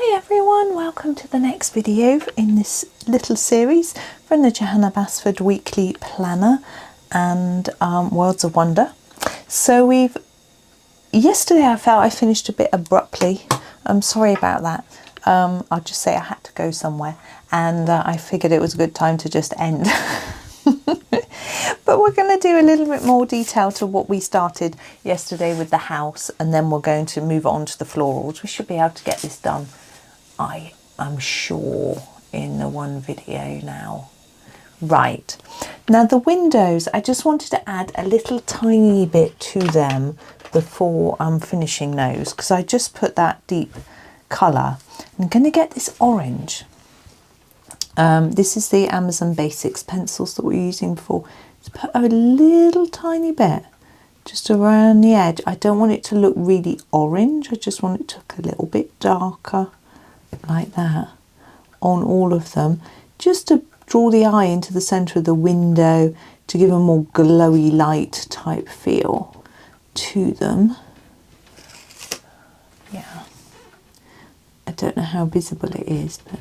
Hi everyone, welcome to the next video in this little series from the Johanna Basford weekly planner and Worlds of Wonder. So yesterday I felt I finished a bit abruptly. I'm sorry about that. I'll just say I had to go somewhere and I figured it was a good time to just end. But we're going to do a little bit more detail to what we started yesterday with the house, and then we're going to move on to the florals. We should be able to get this done, I am sure, in the one video now. Right, now the windows, I just wanted to add a little tiny bit to them before I'm finishing those, because I just put that deep colour. I'm going to get this orange. This is the Amazon Basics pencils that we're using before. Just put a little tiny bit just around the edge. I don't want it to look really orange. I just want it to look a little bit darker, like that, on all of them, just to draw the eye into the centre of the window, to give a more glowy light type feel to them. Yeah, I don't know how visible it is, but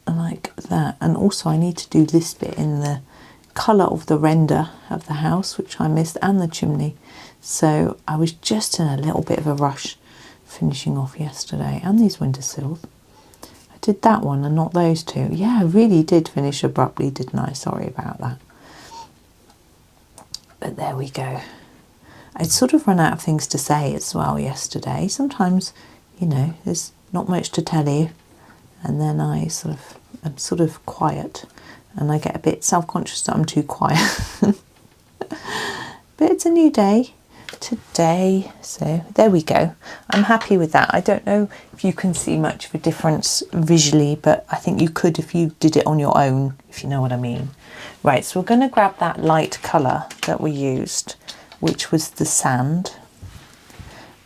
like that. And also I need to do this bit in the colour of the render of the house, which I missed, and the chimney. So I was just in a little bit of a rush finishing off yesterday. And these windowsills, I did that one and not those two. Yeah, I really did finish abruptly, didn't I? Sorry about that. But there we go. I'd sort of run out of things to say as well yesterday. Sometimes, you know, there's not much to tell you, and then I'm sort of quiet, and I get a bit self-conscious that I'm too quiet. But it's a new day today, so there we go. I'm happy with that. I don't know if you can see much of a difference visually, but I think you could if you did it on your own, if you know what I mean. Right, so we're going to grab that light colour that we used, which was the sand,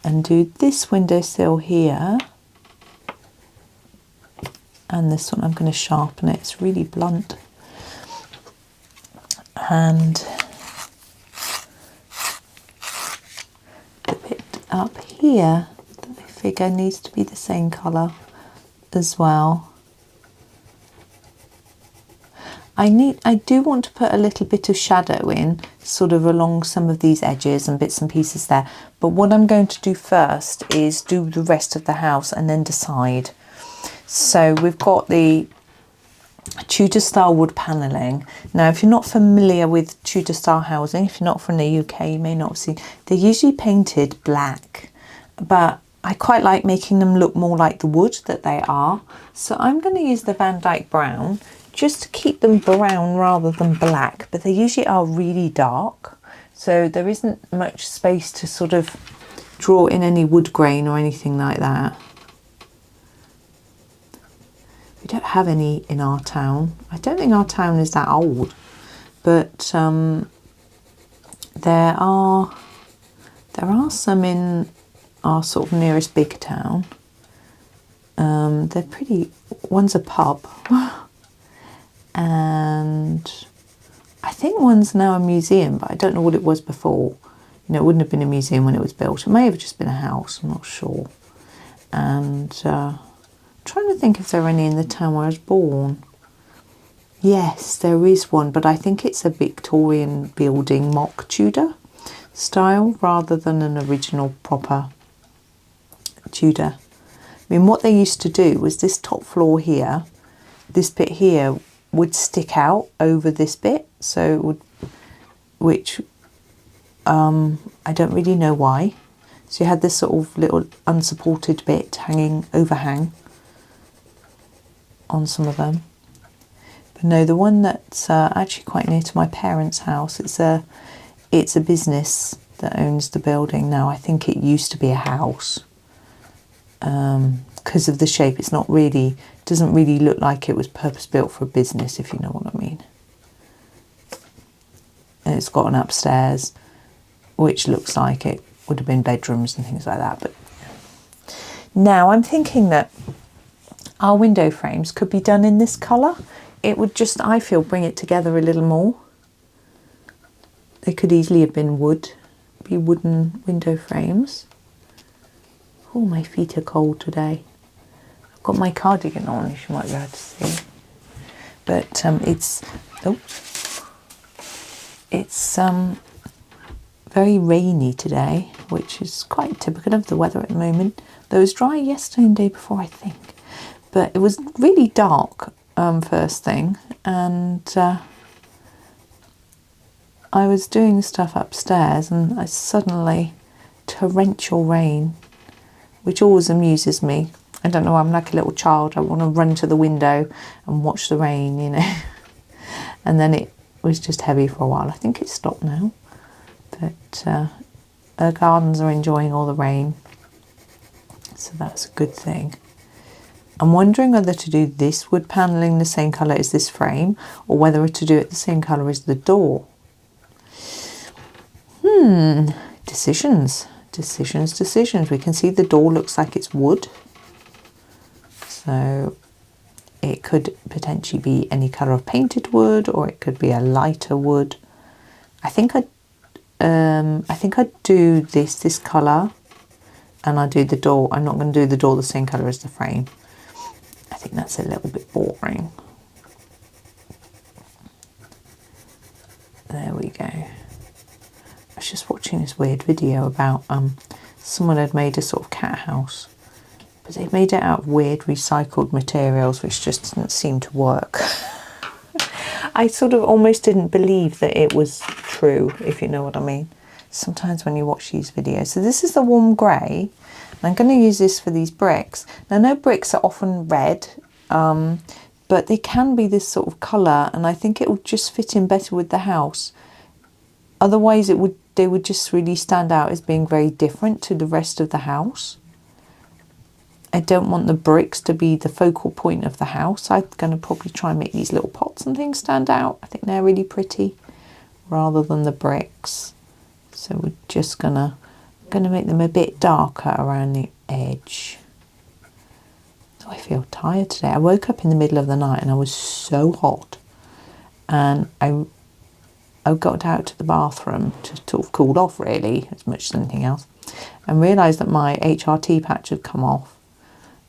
and do this windowsill here. And this one, I'm going to sharpen it. It's really blunt. And the bit up here that I figure needs to be the same colour as well. I do want to put a little bit of shadow in, sort of along some of these edges and bits and pieces there. But what I'm going to do first is do the rest of the house and then decide. So we've got the Tudor style wood panelling. Now, if you're not familiar with Tudor style housing, if you're not from the UK, you may not have seen, they're usually painted black, but I quite like making them look more like the wood that they are. So I'm going to use the Van Dyke brown just to keep them brown rather than black, but they usually are really dark. So there isn't much space to sort of draw in any wood grain or anything like that. We don't have any in our town. I don't think our town is that old, but there are some in our sort of nearest big town. They're pretty. One's a pub, and I think one's now a museum, but I don't know what it was before. You know, it wouldn't have been a museum when it was built. It may have just been a house. I'm not sure. And trying to think if there are any in the town where I was born. Yes, there is one, but I think it's a Victorian building, mock Tudor style, rather than an original proper Tudor. I mean, what they used to do was this top floor here, this bit here would stick out over this bit, so it would, which I don't really know why. So you had this sort of little unsupported bit hanging, overhang on some of them. But no, the one that's actually quite near to my parents' house, it's a business that owns the building now. I think it used to be a house, because of the shape. It's not really, doesn't really look like it was purpose built for a business, if you know what I mean. And it's got an upstairs which looks like it would have been bedrooms and things like that. But now I'm thinking that our window frames could be done in this colour. It would just, I feel, bring it together a little more. They could easily have been wood, be wooden window frames. Oh, my feet are cold today. I've got my cardigan on, as you might be able to see. But it's very rainy today, which is quite typical of the weather at the moment. Though it was dry yesterday and the day before, I think. But it was really dark first thing, and I was doing stuff upstairs, and I suddenly torrential rain, which always amuses me. I don't know, I'm like a little child. I want to run to the window and watch the rain, you know. And then it was just heavy for a while. I think it's stopped now. But our gardens are enjoying all the rain. So that's a good thing. I'm wondering whether to do this wood panelling the same colour as this frame, or whether to do it the same colour as the door. Decisions. We can see the door looks like it's wood. So it could potentially be any colour of painted wood, or it could be a lighter wood. I think I'd do this colour, and I'll do the door. I'm not going to do the door the same colour as the frame. I think that's a little bit boring. There we go. I was just watching this weird video about someone had made a sort of cat house, but they made it out of weird recycled materials, which just didn't seem to work. I sort of almost didn't believe that it was true, if you know what I mean. Sometimes when you watch these videos. So this is the warm grey, and I'm going to use this for these bricks. Now, I know bricks are often red, but they can be this sort of colour, and I think it would just fit in better with the house. Otherwise, they would just really stand out as being very different to the rest of the house. I don't want the bricks to be the focal point of the house. I'm going to probably try and make these little pots and things stand out. I think they're really pretty, rather than the bricks. So we're just gonna make them a bit darker around the edge. So I feel tired today. I woke up in the middle of the night and I was so hot, and I got out to the bathroom to sort of cool off, really, as much as anything else, and realised that my HRT patch had come off.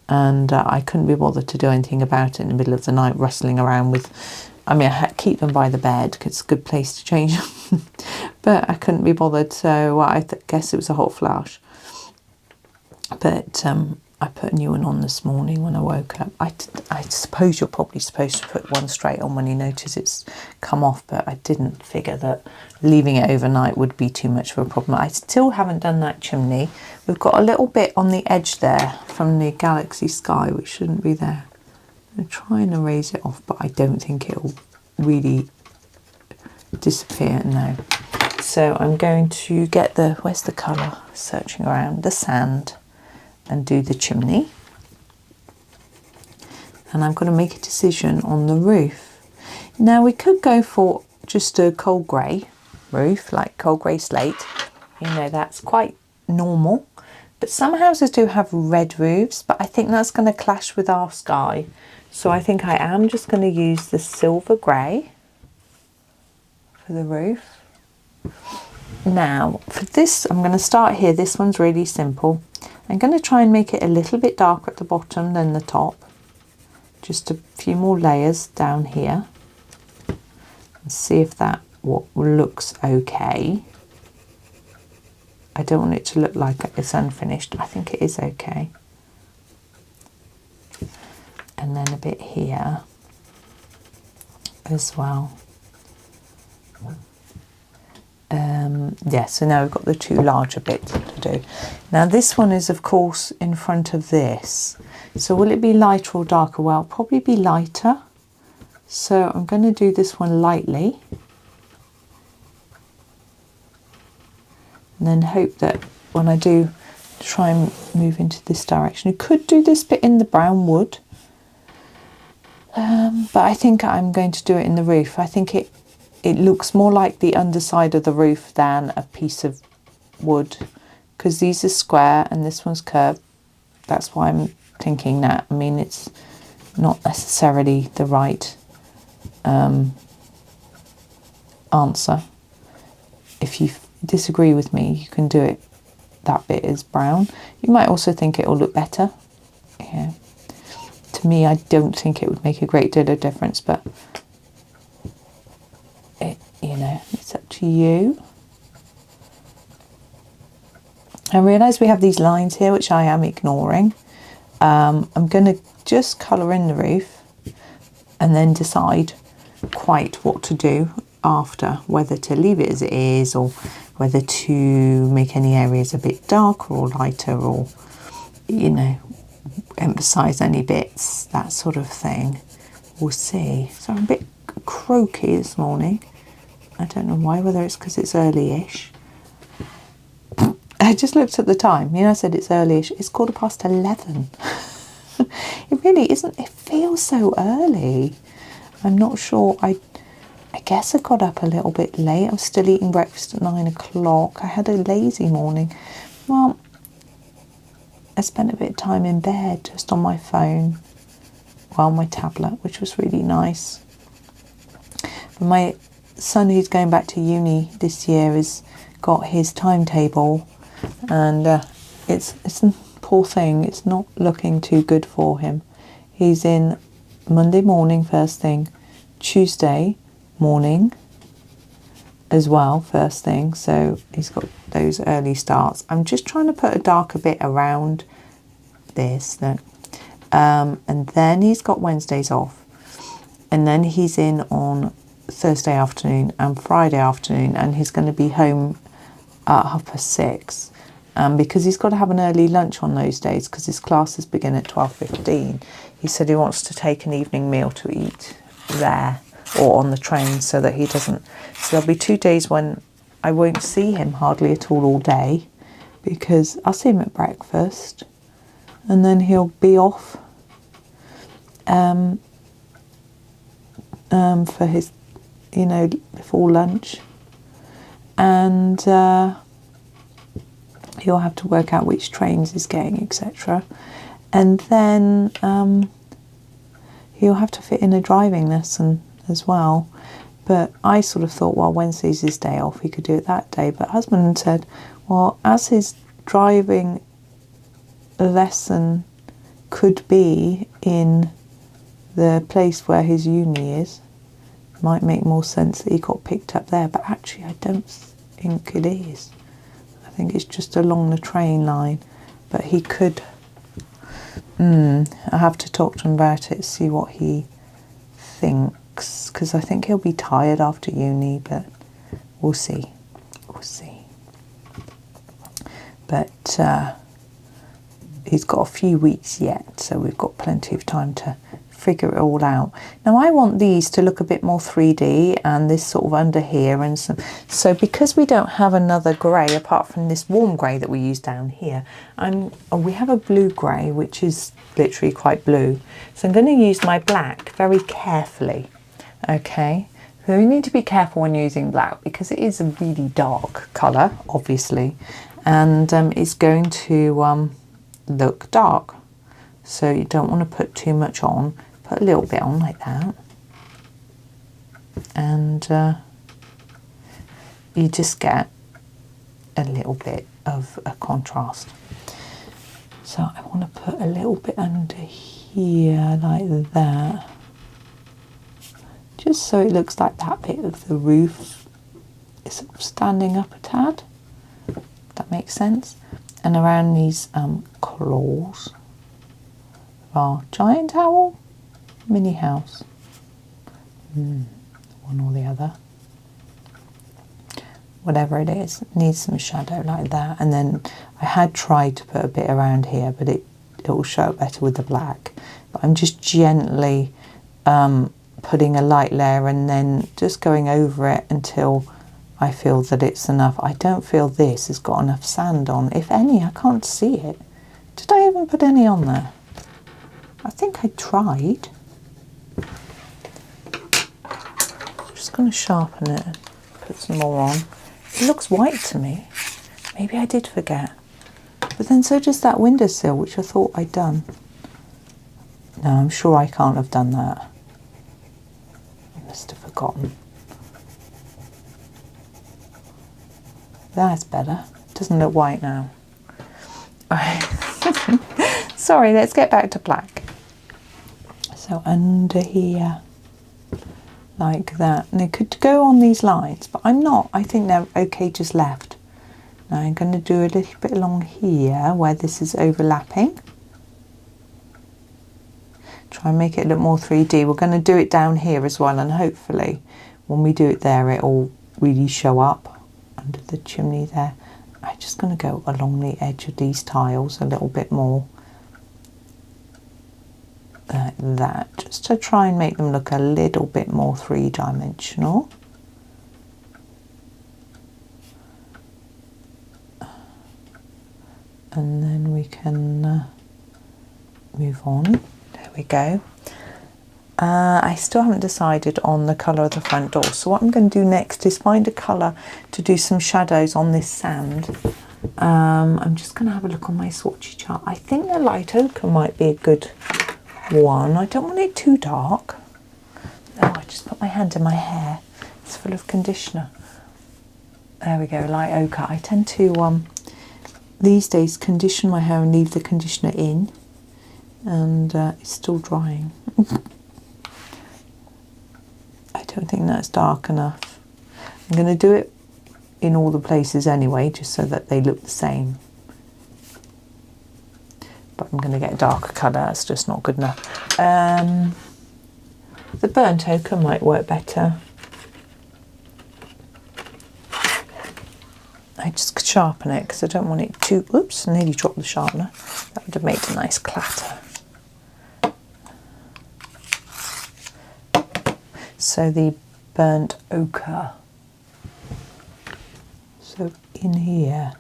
And I couldn't be bothered to do anything about it in the middle of the night, rustling around with, I mean, I had to keep them by the bed because it's a good place to change them. But I couldn't be bothered, so I guess it was a hot flash. But I put a new one on this morning when I woke up. I suppose you're probably supposed to put one straight on when you notice it's come off, but I didn't figure that leaving it overnight would be too much of a problem. I still haven't done that chimney. We've got a little bit on the edge there from the galaxy sky, which shouldn't be there. I'm trying to raise it off, but I don't think it'll really disappear, no. So I'm going to get where's the colour? Searching around, the sand, and do the chimney. And I'm going to make a decision on the roof. Now, we could go for just a coal grey roof, like coal grey slate. You know, that's quite normal. But some houses do have red roofs, but I think that's going to clash with our sky. So I think I am just going to use the silver grey for the roof. Now, for this, I'm going to start here. This one's really simple. I'm going to try and make it a little bit darker at the bottom than the top. Just a few more layers down here. And see if that looks okay. I don't want it to look like it's unfinished. I think it is okay. And then a bit here as well. Yeah, so now we've got the two larger bits to do. Now this one is, of course, in front of this. So will it be lighter or darker? Well, it'll probably be lighter. So I'm going to do this one lightly. And then hope that when I do try and move into this direction, you could do this bit in the brown wood. But I think I'm going to do it in the roof. I think it looks more like the underside of the roof than a piece of wood, because these are square and this one's curved. That's why I'm thinking that. I mean, it's not necessarily the right answer. If you disagree with me, you can do it that bit is brown. You might also think it will look better. Yeah. To me, I don't think it would make a great deal of difference, but you know, it's up to you. I realise we have these lines here, which I am ignoring. I'm going to just colour in the roof and then decide quite what to do after, whether to leave it as it is or whether to make any areas a bit darker or lighter, or, you know, emphasise any bits, that sort of thing. We'll see. So I'm a bit croaky this morning. I don't know why, whether it's because it's early-ish. I just looked at the time. You know, I said it's early-ish. It's 11:15. It really isn't. It feels so early. I'm not sure. I guess I got up a little bit late. I was still eating breakfast at 9 o'clock. I had a lazy morning. Well, I spent a bit of time in bed just on my phone, well, my tablet, which was really nice. But my son, who's going back to uni this year, has got his timetable, and it's a poor thing. It's not looking too good for him. He's in Monday morning first thing, Tuesday morning as well first thing, so he's got those early starts. I'm just trying to put a darker bit around this, and then he's got Wednesdays off, and then he's in on Thursday afternoon and Friday afternoon, and he's going to be home at 6:30, because he's got to have an early lunch on those days because his classes begin at 12:15. He said he wants to take an evening meal to eat there or on the train, so that he doesn't. So there'll be 2 days when I won't see him hardly at all day, because I'll see him at breakfast and then he'll be off for his, you know, before lunch, and he'll have to work out which trains he's getting, etc. And then he'll have to fit in a driving lesson as well. But I sort of thought, well, Wednesday's his day off, he could do it that day. But husband said, well, as his driving lesson could be in the place where his uni is, might make more sense that he got picked up there. But actually, I don't think it is. I think it's just along the train line. But he could. I have to talk to him about it, see what he thinks, because I think he'll be tired after uni, but we'll see. We'll see. But he's got a few weeks yet, so we've got plenty of time to figure it all out. Now I want these to look a bit more 3D, and this sort of under here, and so because we don't have another grey apart from this warm grey that we use down here, we have a blue grey which is literally quite blue, so I'm going to use my black very carefully. Okay, so you need to be careful when using black because it is a really dark colour, obviously, and it's going to look dark, so you don't want to put too much on. Put a little bit on like that, and you just get a little bit of a contrast. So I want to put a little bit under here like that, just so it looks like that bit of the roof is sort of standing up a tad, if that makes sense. And around these claws of our giant owl mini house, one or the other, whatever it is, needs some shadow like that. And then I had tried to put a bit around here, but it will show up better with the black. But I'm just gently putting a light layer and then just going over it until I feel that it's enough. I don't feel this has got enough sand on, if any. I can't see it. Did I even put any on there? I think I tried. Just going to sharpen it and put some more on. It looks white to me. Maybe I did forget. But then so does that windowsill, which I thought I'd done. No, I'm sure I can't have done that. I must have forgotten. That's better. It doesn't look white now. Sorry, let's get back to black. So under here, like that. And it could go on these lines, but I'm not. I think they're okay just left. Now I'm going to do a little bit along here where this is overlapping. Try and make it look more 3D. We're going to do it down here as well, and hopefully when we do it there it'll really show up under the chimney there. I'm just going to go along the edge of these tiles a little bit more like that, just to try and make them look a little bit more three-dimensional. And then we can move on. There we go. I still haven't decided on the colour of the front door, so what I'm going to do next is find a colour to do some shadows on this sand. I'm just going to have a look on my swatchy chart. I think the light ochre might be a good one. I don't want it too dark. No, I just put my hand in my hair. It's full of conditioner. There we go, light ochre. I tend to these days condition my hair and leave the conditioner in, and it's still drying. I don't think that's dark enough. I'm going to do it in all the places anyway, just so that they look the same. But I'm going to get a darker colour, that's just not good enough. The burnt ochre might work better. I just sharpen it because I don't want it too... Oops, I nearly dropped the sharpener. That would have made a nice clatter. So the burnt ochre. So in here.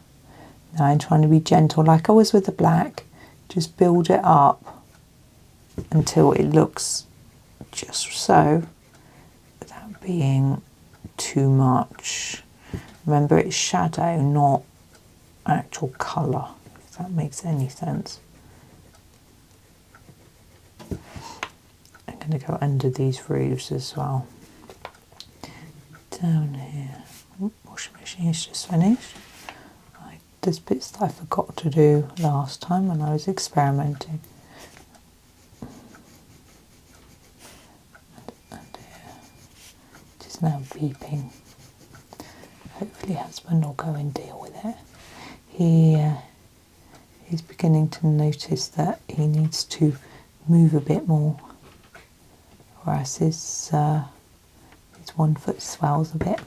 Now I'm trying to be gentle like I was with the black. Just build it up until it looks just so, without being too much. Remember, it's shadow, not actual colour, if that makes any sense. I'm going to go under these roofs as well. Down here. Washing machine is just finished. There's bits that I forgot to do last time when I was experimenting. And here, it is now beeping. Hopefully husband will go and deal with it. He's beginning to notice that he needs to move a bit more, whereas his 1 foot swells a bit.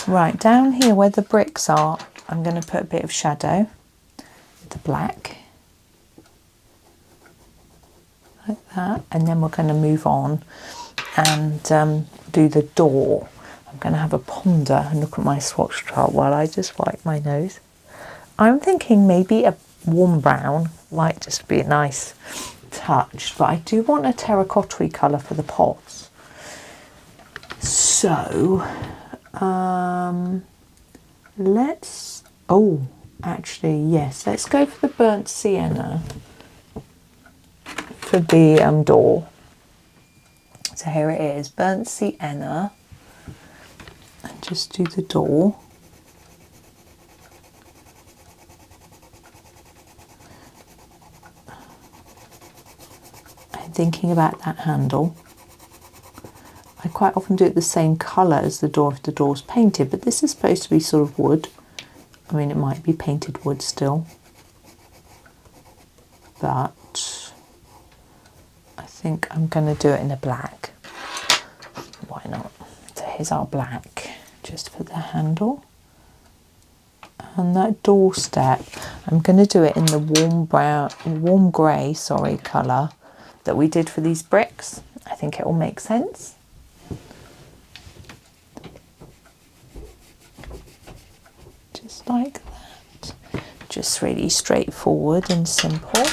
Right, down here where the bricks are, I'm going to put a bit of shadow with the black, like that, and then we're going to move on and do the door. I'm going to have a ponder and look at my swatch chart while I just wipe my nose. I'm thinking maybe a warm brown might just be a nice touch, but I do want a terracotta colour for the pots. So... let's, actually, yes, let's go for the burnt sienna for the door. So here it is, burnt sienna, and just do the door. I'm thinking about that handle. I quite often do it the same colour as the door if the door's painted, but this is supposed to be sort of wood. I mean, it might be painted wood still, but I think I'm going to do it in a black. Why not? So here's our black, just for the handle. And that doorstep, I'm going to do it in the warm grey, colour that we did for these bricks. I think it will make sense. Like that, just really straightforward and simple.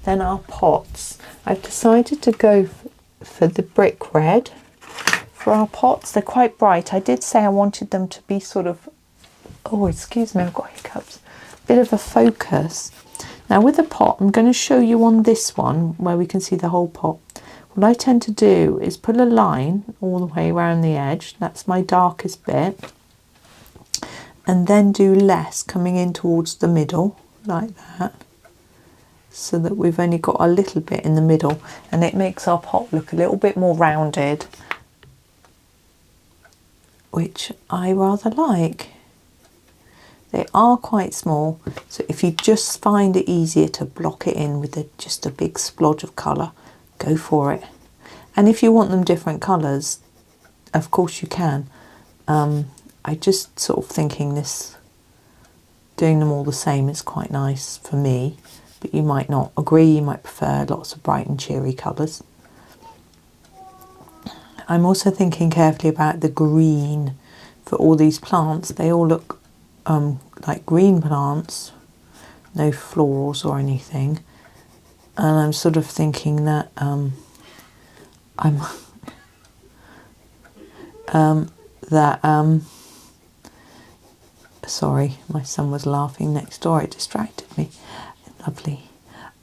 Then our pots, I've decided to go for the brick red for our pots. They're quite bright. I did say I wanted them to be sort of, oh excuse me, I've got hiccups, bit of a focus. Now with the pot, I'm going to show you on this one where we can see the whole pot. What I tend to do is put a line all the way around the edge. That's my darkest bit. and then do less coming in towards the middle like that, so that we've only got a little bit in the middle, and it makes our pot look a little bit more rounded, which I rather like. They are quite small, so if you just find it easier to block it in with just a big splodge of colour, go for it. And if you want them different colours, of course you can. I just sort of thinking doing them all the same is quite nice for me, but you might not agree, you might prefer lots of bright and cheery colours. I'm also thinking carefully about the green for all these plants. They all look like green plants, no florals or anything, and I'm sort of thinking that sorry, my son was laughing next door, it distracted me. Lovely.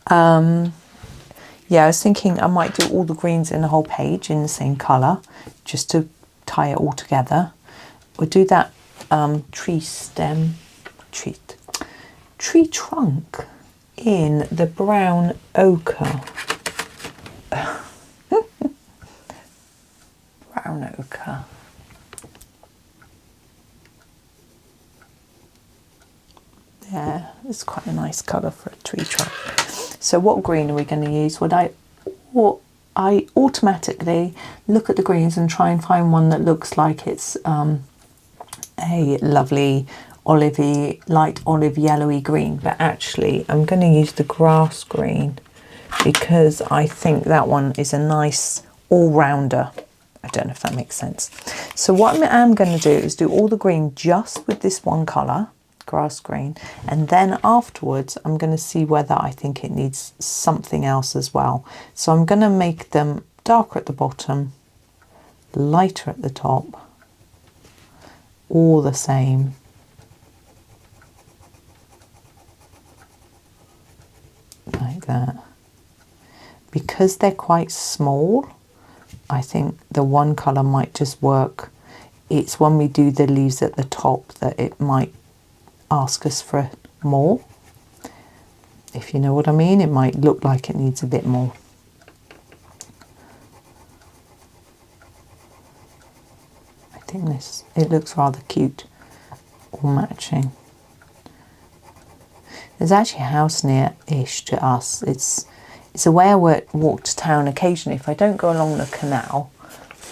Yeah, I was thinking I might do all the greens in the whole page in the same colour, just to tie it all together. We'll do that tree trunk in the brown ochre. Brown ochre. Yeah, it's quite a nice colour for a tree trunk. So what green are we going to use? I automatically look at the greens and try and find one that looks like it's a lovely olivey, light olive yellowy green, but actually I'm going to use the grass green because I think that one is a nice all-rounder. I don't know if that makes sense. So what I am going to do is do all the green just with this one colour, grass green, and then afterwards I'm going to see whether I think it needs something else as well. So I'm going to make them darker at the bottom, lighter at the top, all the same. Like that. Because they're quite small, I think the one colour might just work. It's when we do the leaves at the top that it might ask us for more. If you know what I mean, it might look like it needs a bit more. I think it looks rather cute, all matching. There's actually a house near-ish to us. It's a way I walk to town occasionally. If I don't go along the canal,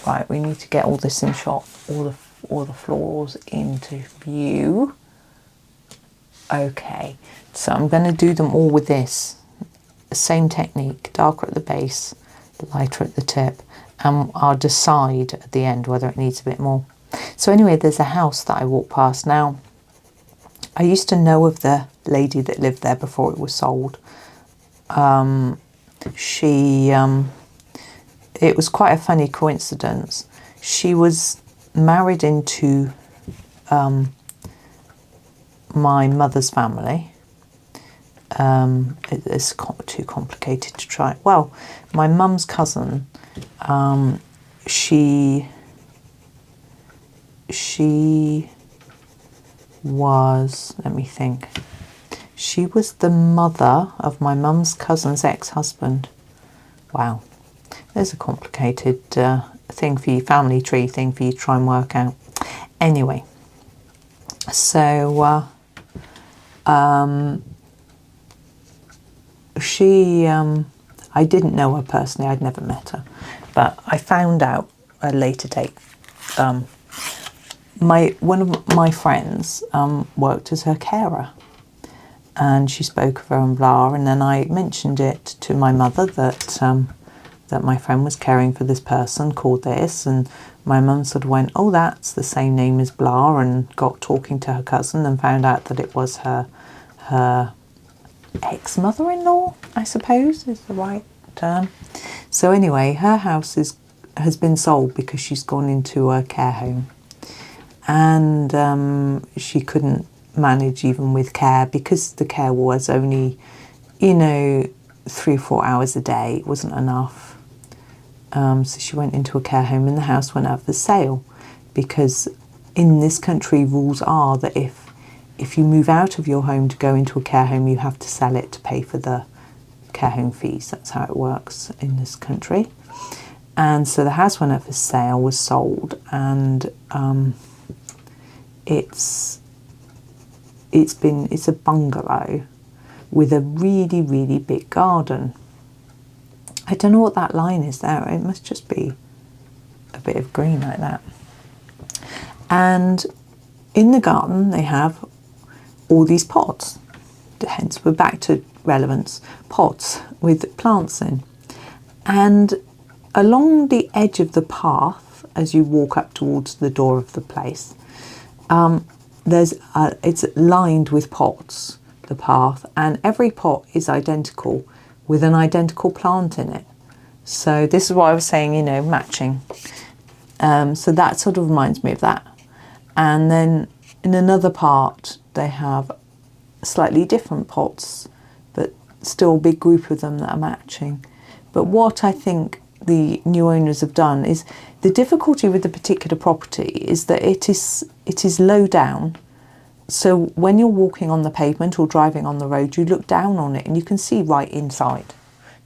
right, we need to get all this in shot, all the florals into view. Okay, so I'm going to do them all with this. The same technique, darker at the base, lighter at the tip, and I'll decide at the end whether it needs a bit more. So anyway, there's a house that I walk past now. I used to know of the lady that lived there before it was sold. It was quite a funny coincidence. She was married into my mother's family. It's too complicated to try. Well, my mum's cousin, she was, let me think, she was the mother of my mum's cousin's ex-husband. Wow, there's a complicated thing for you, family tree thing for you to try and work out. Anyway, so I didn't know her personally, I'd never met her, but I found out at a later date. One of my friends worked as her carer, and she spoke of her and blah, and then I mentioned it to my mother that my friend was caring for this person called this, and my mum sort of went, oh, that's the same name as blah, and got talking to her cousin and found out that it was her ex-mother-in-law, I suppose is the right term. So anyway, her house has been sold because she's gone into a care home, and she couldn't manage even with care because the care was only, 3 or 4 hours a day. It wasn't enough. So she went into a care home and the house went up for sale because in this country, rules are that if you move out of your home to go into a care home, you have to sell it to pay for the care home fees. That's how it works in this country. And so the house went up for sale, was sold, and it's a bungalow with a really, really big garden. I don't know what that line is there. It must just be a bit of green like that. And in the garden they have all these pots. Hence we're back to relevance. Pots with plants in. And along the edge of the path, as you walk up towards the door of the place, it's lined with pots, the path, and every pot is identical with an identical plant in it. So this is what I was saying, you know, matching. So that sort of reminds me of that. And then in another part they have slightly different pots, but still a big group of them that are matching. But what I think the new owners have done is, the difficulty with the particular property is that it is low down. So when you're walking on the pavement or driving on the road, you look down on it and you can see right inside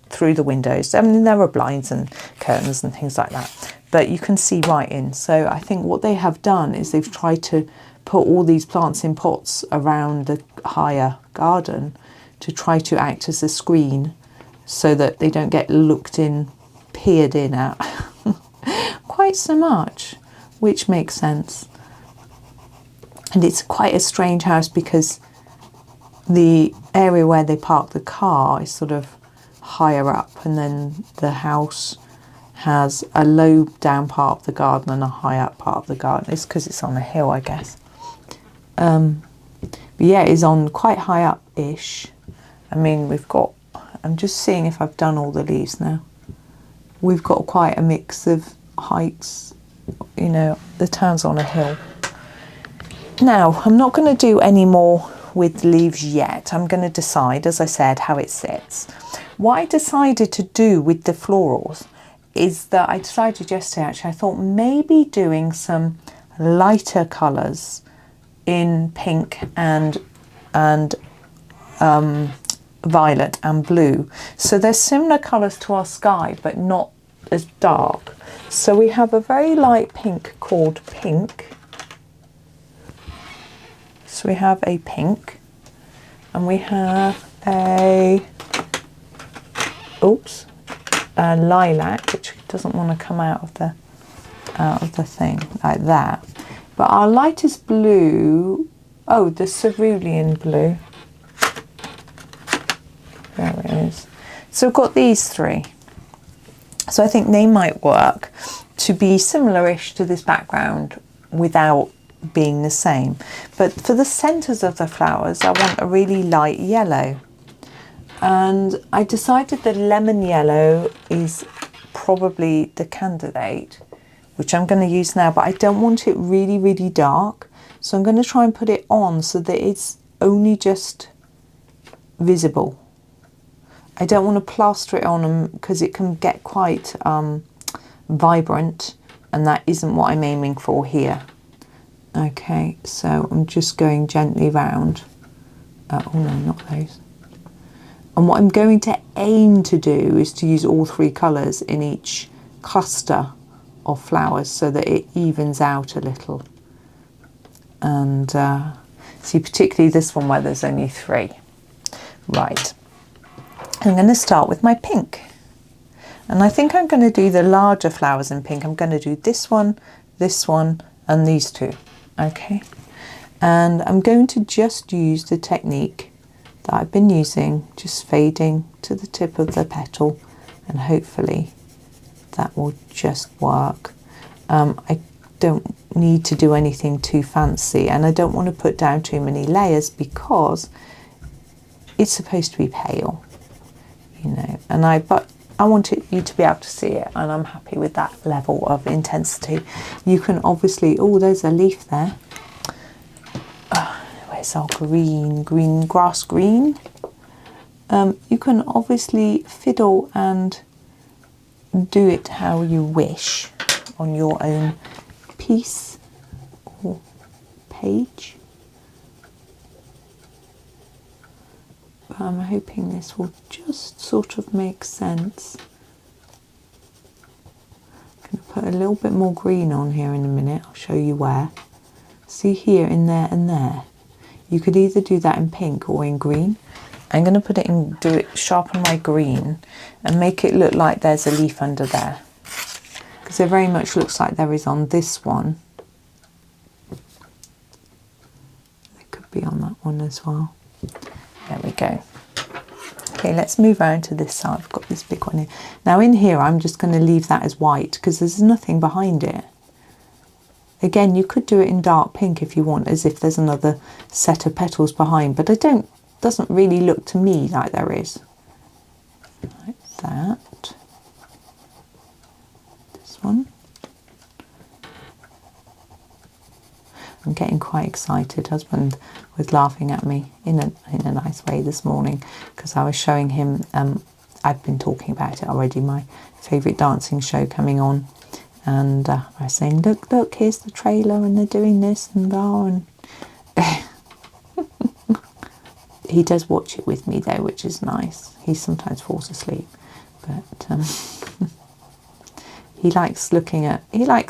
through the windows. I mean, there are blinds and curtains and things like that, but you can see right in. So I think what they have done is they've tried to put all these plants in pots around the higher garden to try to act as a screen so that they don't get looked in, peered in at quite so much, which makes sense. And it's quite a strange house because the area where they park the car is sort of higher up, and then the house has a low down part of the garden and a high up part of the garden. It's because it's on a hill, I guess. But yeah, it's on quite high up-ish. I mean, I'm just seeing if I've done all the leaves now. We've got quite a mix of heights, you know, the town's on a hill. Now, I'm not going to do any more with leaves yet. I'm going to decide, as I said, how it sits. What I decided to do with the florals is that I decided yesterday, actually, I thought maybe doing some lighter colours in pink and violet and blue. So they're similar colours to our sky, but not as dark. So we have a very light pink called Pink. So we have a pink, and we have a lilac, which doesn't want to come out of the thing like that. But our lightest blue, the cerulean blue. There it is. So we've got these three. So I think they might work to be similar-ish to this background without being the same. But for the centres of the flowers, I want a really light yellow. And I decided that lemon yellow is probably the candidate, which I'm going to use now, but I don't want it really, really dark. So I'm going to try and put it on so that it's only just visible. I don't want to plaster it on because it can get quite vibrant, and that isn't what I'm aiming for here. Okay, so I'm just going gently round. Oh no, not those. And what I'm going to aim to do is to use all three colours in each cluster of flowers so that it evens out a little. And see, particularly this one where there's only three. Right, I'm going to start with my pink. And I think I'm going to do the larger flowers in pink. I'm going to do this one, and these two. Okay, and I'm going to just use the technique that I've been using, just fading to the tip of the petal, and hopefully that will just work. I don't need to do anything too fancy, and I don't want to put down too many layers because it's supposed to be pale, you know, but I want you to be able to see it, and I'm happy with that level of intensity. You can obviously, there's a leaf there. Where's our green grass green? You can obviously fiddle and do it how you wish on your own piece or page. But I'm hoping this will just sort of make sense. I'm going to put a little bit more green on here in a minute. I'll show you where. See here, in there and there. You could either do that in pink or in green. I'm going to put it in, sharpen my green and make it look like there's a leaf under there. Because it very much looks like there is on this one. It could be on that one as well. There we go. Okay, let's move around to this side. I've got this big one here. Now in here, I'm just going to leave that as white because there's nothing behind it. Again, you could do it in dark pink if you want, as if there's another set of petals behind, but doesn't really look to me like there is. Like that. This one. I'm getting quite excited. Husband was laughing at me in a nice way this morning because I was showing him, I've been talking about it already, my favourite dancing show coming on. And I was saying, look, here's the trailer and they're doing this and that. And he does watch it with me though, which is nice. He sometimes falls asleep. But he likes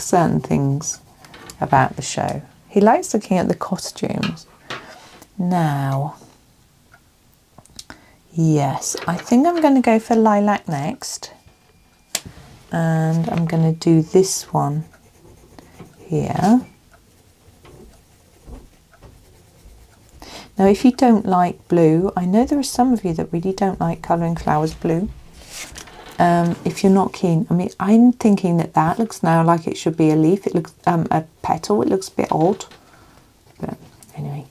certain things about the show. He likes looking at the costumes. Now, yes, I think I'm going to go for lilac next. And I'm going to do this one here. Now, if you don't like blue, I know there are some of you that really don't like colouring flowers blue. If you're not keen, I mean, I'm thinking that looks now like it should be a leaf. It looks a petal. It looks a bit odd. But anyway.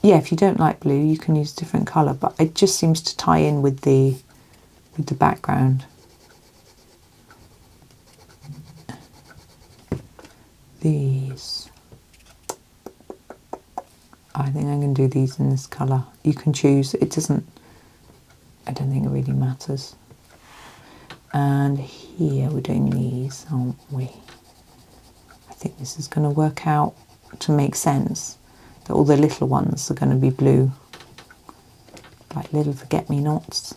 Yeah, if you don't like blue, you can use a different colour. But it just seems to tie in with the background. These, I think I'm going to do these in this colour. You can choose. It doesn't, I don't think it really matters. And here we're doing these, aren't we? I think this is going to work out to make sense that all the little ones are going to be blue, like little forget-me-nots.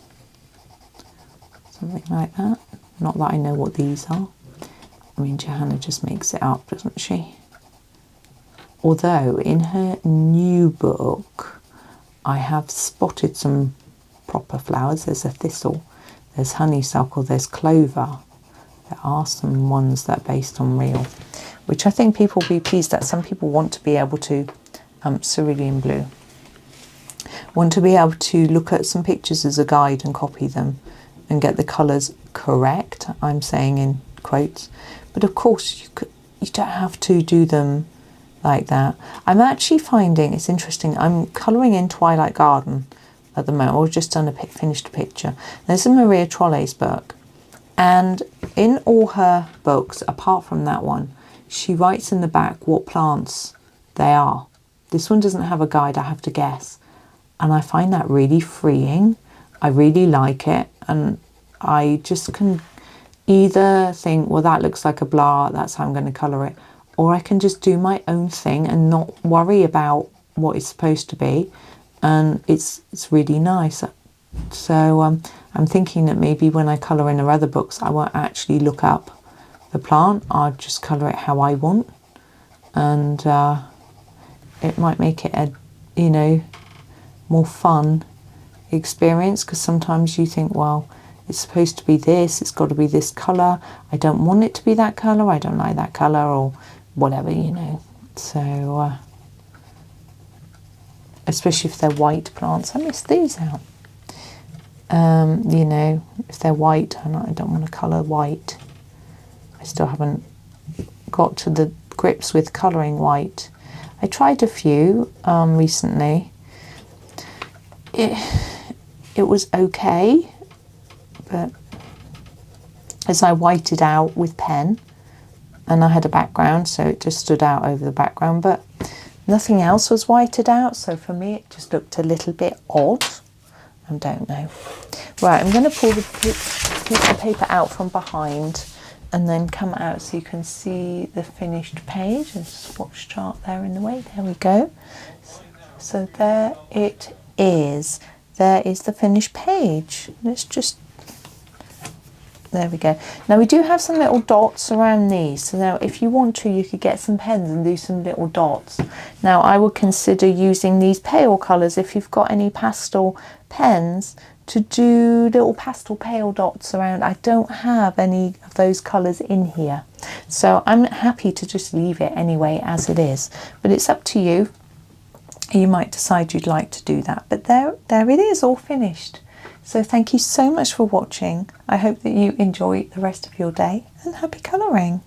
Something like that. Not that I know what these are. I mean, Johanna just makes it up, doesn't she? Although in her new book, I have spotted some proper flowers. There's a thistle, there's honeysuckle, there's clover. There are some ones that are based on real, which I think people will be pleased that some people want to be able to, cerulean blue, want to be able to look at some pictures as a guide and copy them and get the colours correct, I'm saying in quotes. But of course you don't have to do them like that. I'm actually finding it's interesting. I'm colouring in Twilight Garden at the moment. I've just done finished a picture. There's a Maria Trolle's book, and in all her books, apart from that one, she writes in the back what plants they are. This one doesn't have a guide, I have to guess. And I find that really freeing. I really like it, and I just can either think, well, that looks like a blah, that's how I'm going to colour it, or I can just do my own thing and not worry about what it's supposed to be, and it's really nice. So I'm thinking that maybe when I colour in her other books, I won't actually look up the plant, I'll just colour it how I want, and it might make it a, you know, more fun experience, because sometimes you think, well, it's supposed to be this, it's got to be this colour, I don't want it to be that colour, I don't like that colour, or whatever, you know. So especially if they're white plants, I miss these out. You know, if they're white, and I don't want to colour white, I still haven't got to the grips with colouring white. I tried a few recently. It was okay, but as I whited out with pen, and I had a background, so it just stood out over the background, but nothing else was whited out, so for me it just looked a little bit odd. I don't know. Right, I'm going to pull the piece of paper out from behind and then come out so you can see the finished page. There's a swatch chart there in the way. There we go. So there it is. There is the finished page. Let's just, there we go. Now we do have some little dots around these. So now if you want to, you could get some pens and do some little dots. Now I would consider using these pale colours if you've got any pastel pens to do little pastel pale dots around. I don't have any of those colours in here, so I'm happy to just leave it anyway as it is, but it's up to you. You might decide you'd like to do that, but there it is, all finished. So thank you so much for watching. I hope that you enjoy the rest of your day, and happy colouring.